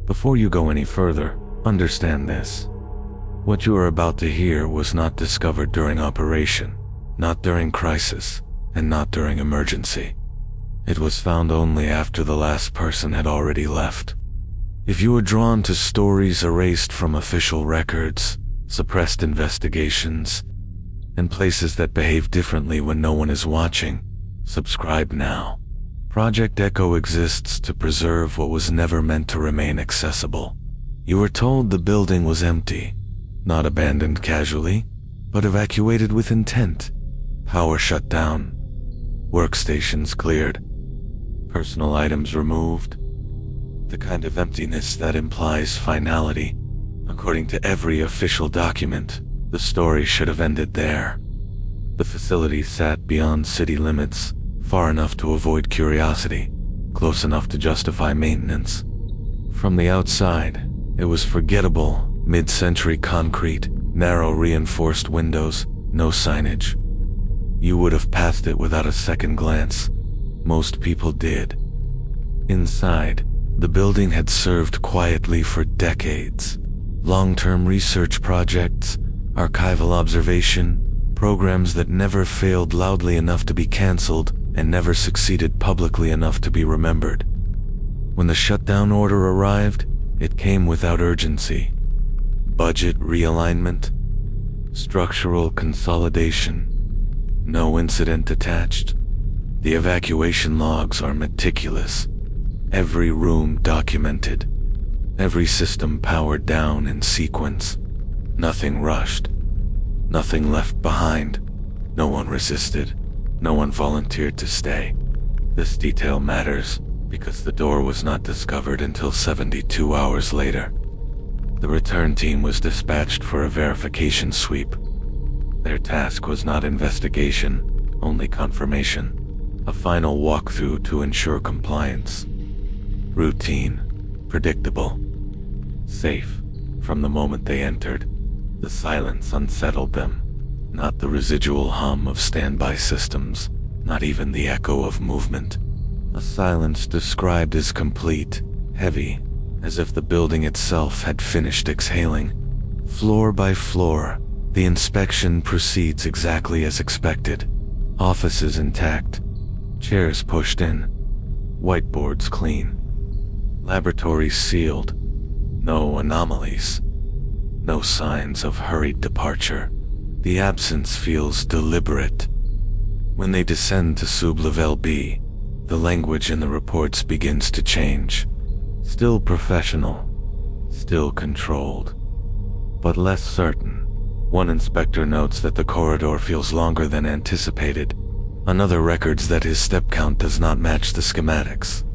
Before you go any further, understand this. What you are about to hear was not discovered during operation, not during crisis, and not during emergency. It was found only after the last person had already left. If you are drawn to stories erased from official records, suppressed investigations, and places that behave differently when no one is watching, subscribe now. Project Echo exists to preserve what was never meant to remain accessible. You were told the building was empty, not abandoned casually, but evacuated with intent. Power shut down, workstations cleared, personal items removed. The kind of emptiness that implies finality. According to every official document, the story should have ended there. The facility sat beyond city limits, far enough to avoid curiosity, close enough to justify maintenance. From the outside, it was forgettable, mid-century concrete, narrow reinforced windows, no signage. You would have passed it without a second glance. Most people did. Inside, the building had served quietly for decades. Long-term research projects, archival observation, programs that never failed loudly enough to be cancelled and never succeeded publicly enough to be remembered. When the shutdown order arrived, it came without urgency. Budget realignment, structural consolidation, no incident attached. The evacuation logs are meticulous. Every room documented. Every system powered down in sequence. Nothing rushed. Nothing left behind. No one resisted. No one volunteered to stay. This detail matters because the door was not discovered until 72 hours later. The return team was dispatched for a verification sweep. Their task was not investigation, only confirmation. A final walkthrough to ensure compliance. Routine, predictable, safe. From the moment they entered, the silence unsettled them. Not the residual hum of standby systems, not even the echo of movement. A silence described as complete, heavy, as if the building itself had finished exhaling. Floor by floor, the inspection proceeds exactly as expected. Offices intact, chairs pushed in, whiteboards clean, laboratories sealed, no anomalies, no signs of hurried departure. The absence feels deliberate. When they descend to sub-level B, the language in the reports begins to change. Still professional, still controlled, but less certain. One inspector notes that the corridor feels longer than anticipated. Another records that his step count does not match the schematics.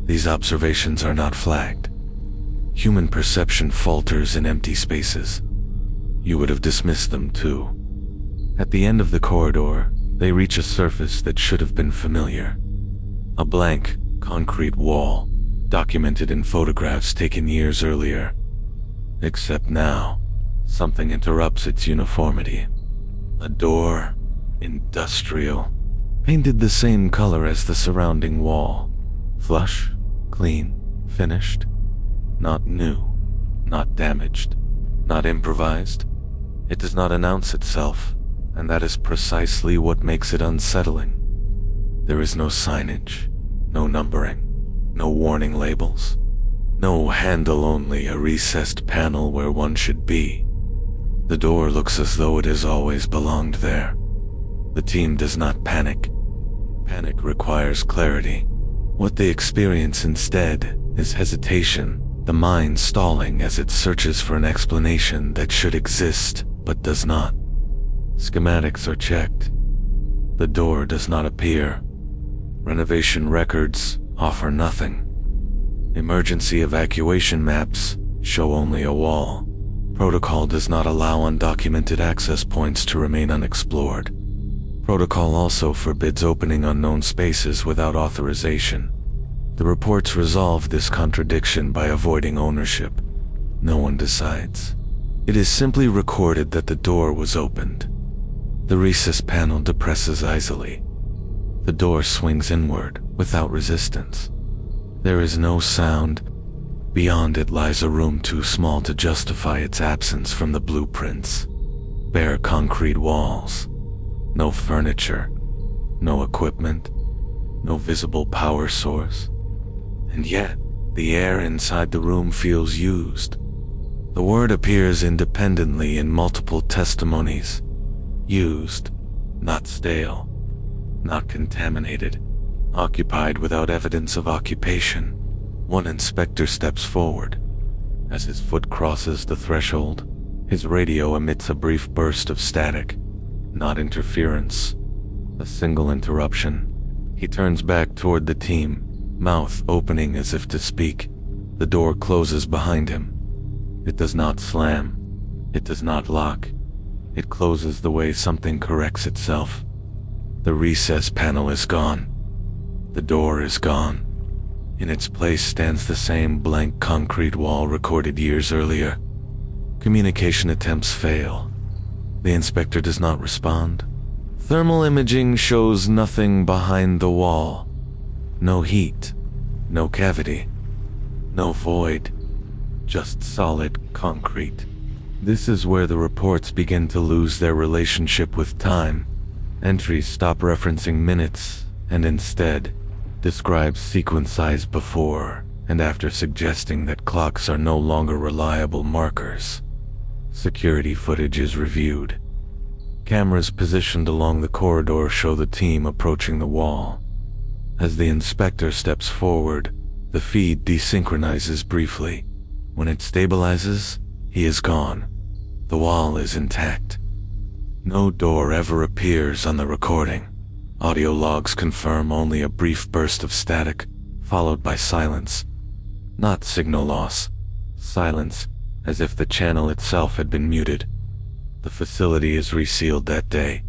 These observations are not flagged. Human perception falters in empty spaces. You would have dismissed them too. At the end of the corridor, they reach a surface that should have been familiar. A blank, concrete wall, documented in photographs taken years earlier. Except now, something interrupts its uniformity. A door, industrial, painted the same color as the surrounding wall. Flush, clean, finished. Not new, not damaged, not improvised. It does not announce itself, and that is precisely what makes it unsettling. There is no signage, no numbering, no warning labels, no handle, only a recessed panel where one should be. The door looks as though it has always belonged there. The team does not panic. Panic requires clarity. What they experience instead is hesitation, the mind stalling as it searches for an explanation that should exist but does not. Schematics are checked. The door does not appear. Renovation records offer nothing. Emergency evacuation maps show only a wall. Protocol does not allow undocumented access points to remain unexplored. Protocol also forbids opening unknown spaces without authorization. The reports resolve this contradiction by avoiding ownership. No one decides. It is simply recorded that the door was opened. The recess panel depresses easily. The door swings inward without resistance. There is no sound, Beyond it lies a room too small to justify its absence from the blueprints. Bare concrete walls. No furniture. No equipment. No visible power source. And yet, the air inside the room feels used. The word appears independently in multiple testimonies. Used, not stale, not contaminated, occupied without evidence of occupation. One inspector steps forward. As his foot crosses the threshold, his radio emits a brief burst of static, not interference, a single interruption. He turns back toward the team, mouth opening as if to speak. The door closes behind him. It does not slam. It does not lock. It closes the way something corrects itself. The recess panel is gone. The door is gone. In its place stands the same blank concrete wall recorded years earlier. Communication attempts fail. The inspector does not respond. Thermal imaging shows nothing behind the wall. No heat, no cavity, no void, just solid concrete. This is where the reports begin to lose their relationship with time. Entries stop referencing minutes and instead describe sequence before and after, suggesting that clocks are no longer reliable markers. Security footage is reviewed. Cameras positioned along the corridor show the team approaching the wall. As the inspector steps forward, the feed desynchronizes briefly. When it stabilizes, he is gone. The wall is intact. No door ever appears on the recording. Audio logs confirm only a brief burst of static, followed by silence. Not signal loss. Silence, as if the channel itself had been muted. The facility is resealed that day.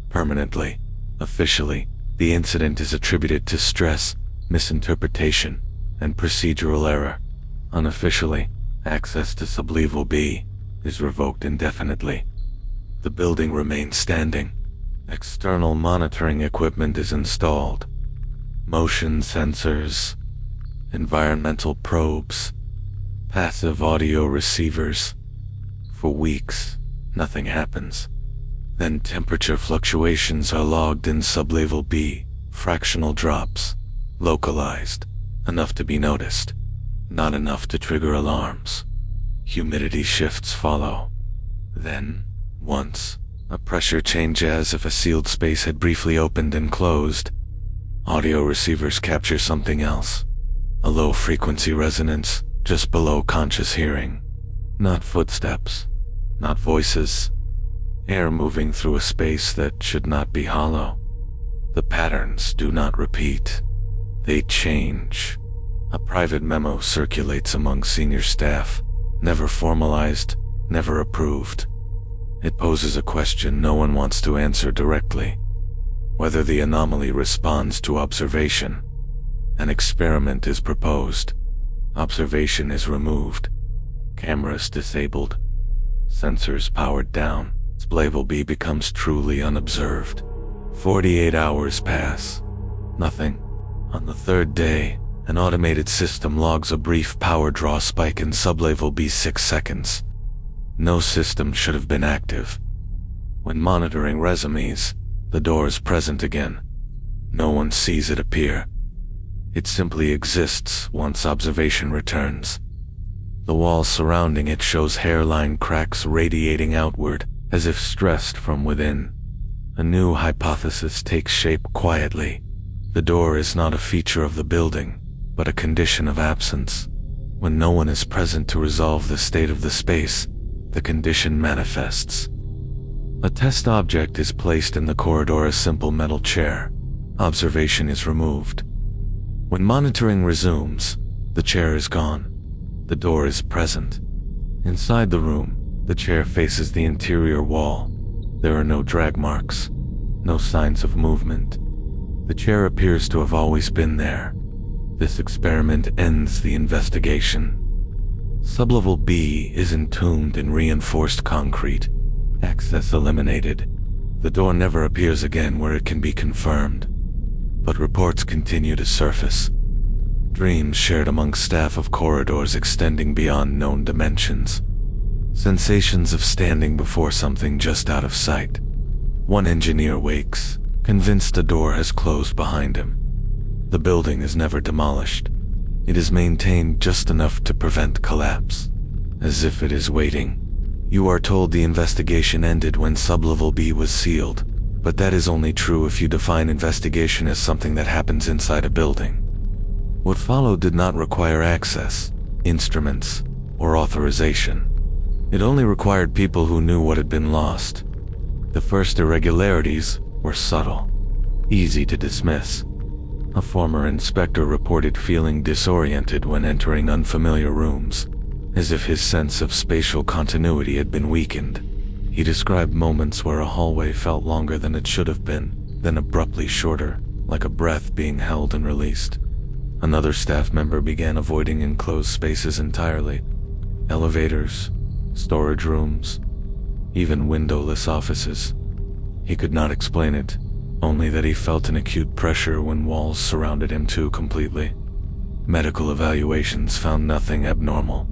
Permanently. Officially, the incident is attributed to stress, misinterpretation, and procedural error. Unofficially, access to sublevel B is revoked indefinitely. The building remains standing. External monitoring equipment is installed. Motion sensors, environmental probes, passive audio receivers. For weeks, nothing happens. Then temperature fluctuations are logged in sublevel B, fractional drops, localized, enough to be noticed, not enough to trigger alarms. Humidity shifts follow. Then, once, a pressure change as if a sealed space had briefly opened and closed. Audio receivers capture something else. A low-frequency resonance just below conscious hearing. Not footsteps, not voices. Air moving through a space that should not be hollow. The patterns do not repeat. They change. A private memo circulates among senior staff, never formalized, never approved. It poses a question no one wants to answer directly. Whether the anomaly responds to observation. An experiment is proposed. Observation is removed. Cameras disabled. Sensors powered down. Sublevel B becomes truly unobserved. 48 hours pass. Nothing. On the third day, an automated system logs a brief power draw spike in sublevel B 6 seconds. No system should have been active. When monitoring resumes, the door is present again. No one sees it appear. It simply exists once observation returns. The wall surrounding it shows hairline cracks radiating outward, as if stressed from within. A new hypothesis takes shape quietly. The door is not a feature of the building, but a condition of absence. When no one is present to resolve the state of the space, the condition manifests. A test object is placed in the corridor, a simple metal chair. Observation is removed. When monitoring resumes, the chair is gone. The door is present. Inside the room, the chair faces the interior wall. There are no drag marks, no signs of movement. The chair appears to have always been there. This experiment ends the investigation. Sublevel B is entombed in reinforced concrete. Access eliminated. The door never appears again where it can be confirmed. But reports continue to surface. dreams shared among staff of corridors extending beyond known dimensions, sensations of standing before something just out of sight. One engineer wakes, convinced a door has closed behind him. The building is never demolished. It is maintained just enough to prevent collapse, as if it is waiting. You are told the investigation ended when sublevel B was sealed, but that is only true if you define investigation as something that happens inside a building. What followed did not require access, instruments, or authorization. It only required people who knew what had been lost. The first irregularities were subtle, easy to dismiss. A former inspector reported feeling disoriented when entering unfamiliar rooms, as if his sense of spatial continuity had been weakened. He described moments where a hallway felt longer than it should have been, then abruptly shorter, like a breath being held and released. Another staff member began avoiding enclosed spaces entirely. Elevators, storage rooms, even windowless offices. He could not explain it, only that he felt an acute pressure when walls surrounded him too completely. Medical evaluations found nothing abnormal.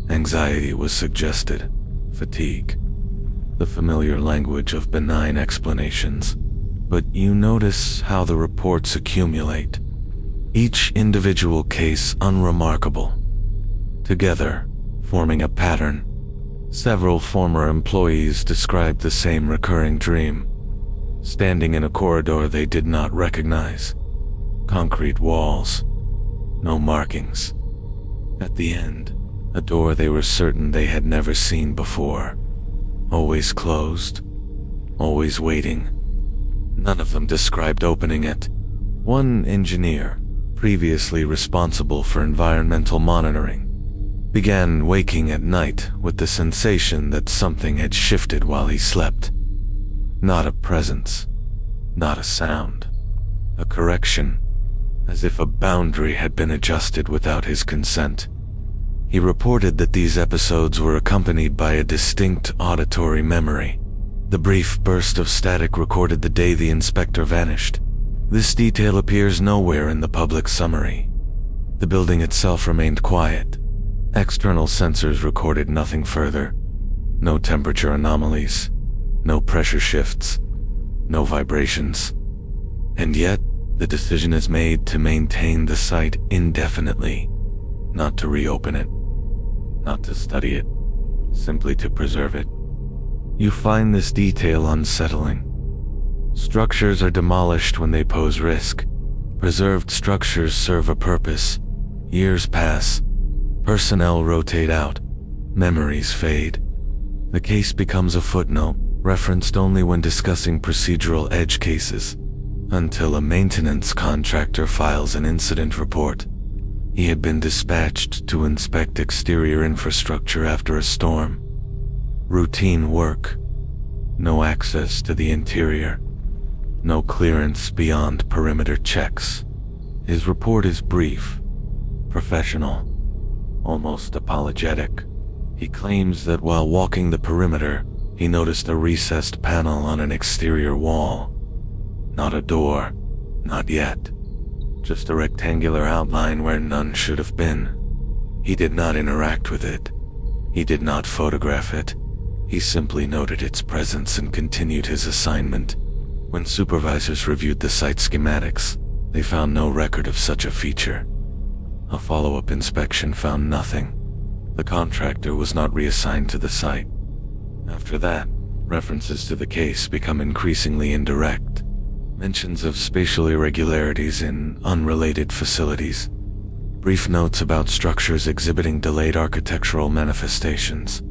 Anxiety was suggested, fatigue, the familiar language of benign explanations. But you notice how the reports accumulate, each individual case unremarkable, together forming a pattern. Several former employees described the same recurring dream, standing in a corridor they did not recognize. Concrete walls, no markings. At the end, a door they were certain they had never seen before. Always closed, always waiting. None of them described opening it. One engineer, previously responsible for environmental monitoring, began waking at night with the sensation that something had shifted while he slept. Not a presence, not a sound, a correction, as if a boundary had been adjusted without his consent. He reported that these episodes were accompanied by a distinct auditory memory. The brief burst of static recorded the day the inspector vanished. This detail appears nowhere in the public summary. The building itself remained quiet. External sensors recorded nothing further. No temperature anomalies, no pressure shifts, no vibrations. And yet, the decision is made to maintain the site indefinitely, not to reopen it, not to study it, simply to preserve it. You find this detail unsettling. Structures are demolished when they pose risk. Preserved structures serve a purpose. Years pass. Personnel rotate out. Memories fade. The case becomes a footnote, referenced only when discussing procedural edge cases, until a maintenance contractor files an incident report. He had been dispatched to inspect exterior infrastructure after a storm. Routine work. No access to the interior. No clearance beyond perimeter checks. His report is brief, professional, almost apologetic. He claims that while walking the perimeter, he noticed a recessed panel on an exterior wall. Not a door, not yet. Just a rectangular outline where none should have been. He did not interact with it. He did not photograph it. He simply noted its presence and continued his assignment. When supervisors reviewed the site schematics, they found no record of such a feature. A follow-up inspection found nothing. The contractor was not reassigned to the site. After that, references to the case become increasingly indirect. Mentions of spatial irregularities in unrelated facilities. Brief notes about structures exhibiting delayed architectural manifestations.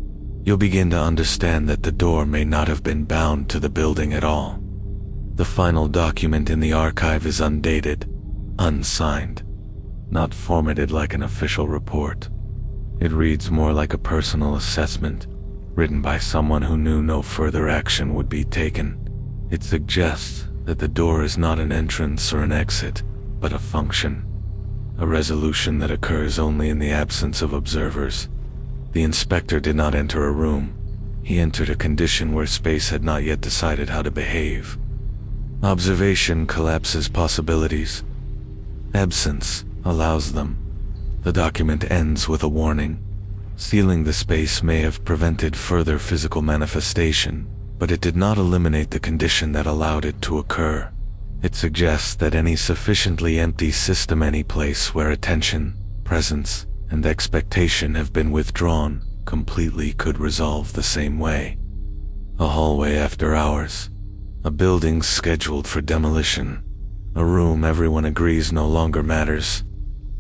You'll begin to understand that the door may not have been bound to the building at all. The final document in the archive is undated, unsigned, not formatted like an official report. It reads more like a personal assessment, written by someone who knew no further action would be taken. It suggests that the door is not an entrance or an exit, but a function, a resolution that occurs only in the absence of observers. The inspector did not enter a room. He entered a condition where space had not yet decided how to behave. Observation collapses possibilities. Absence allows them. The document ends with a warning. Sealing the space may have prevented further physical manifestation, but it did not eliminate the condition that allowed it to occur. It suggests that any sufficiently empty system, any place where attention, presence, and expectation have been withdrawn, completely could resolve the same way. A hallway after hours. A building scheduled for demolition. A room everyone agrees no longer matters.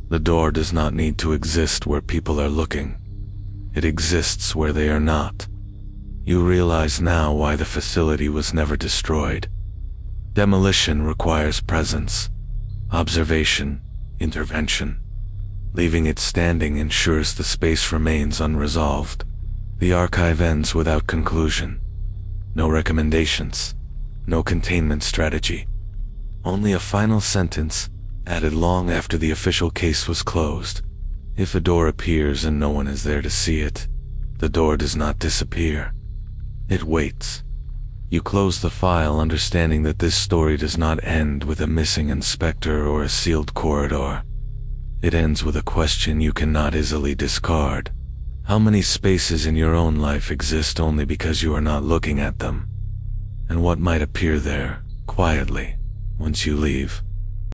The door does not need to exist where people are looking. It exists where they are not. You realize now why the facility was never destroyed. Demolition requires presence, observation, intervention. Leaving it standing ensures the space remains unresolved. The archive ends without conclusion. No recommendations, no containment strategy. Only a final sentence, added long after the official case was closed. If a door appears and no one is there to see it, the door does not disappear. It waits. You close the file, understanding that this story does not end with a missing inspector or a sealed corridor. It ends with a question you cannot easily discard. How many spaces in your own life exist only because you are not looking at them? And what might appear there, quietly, once you leave?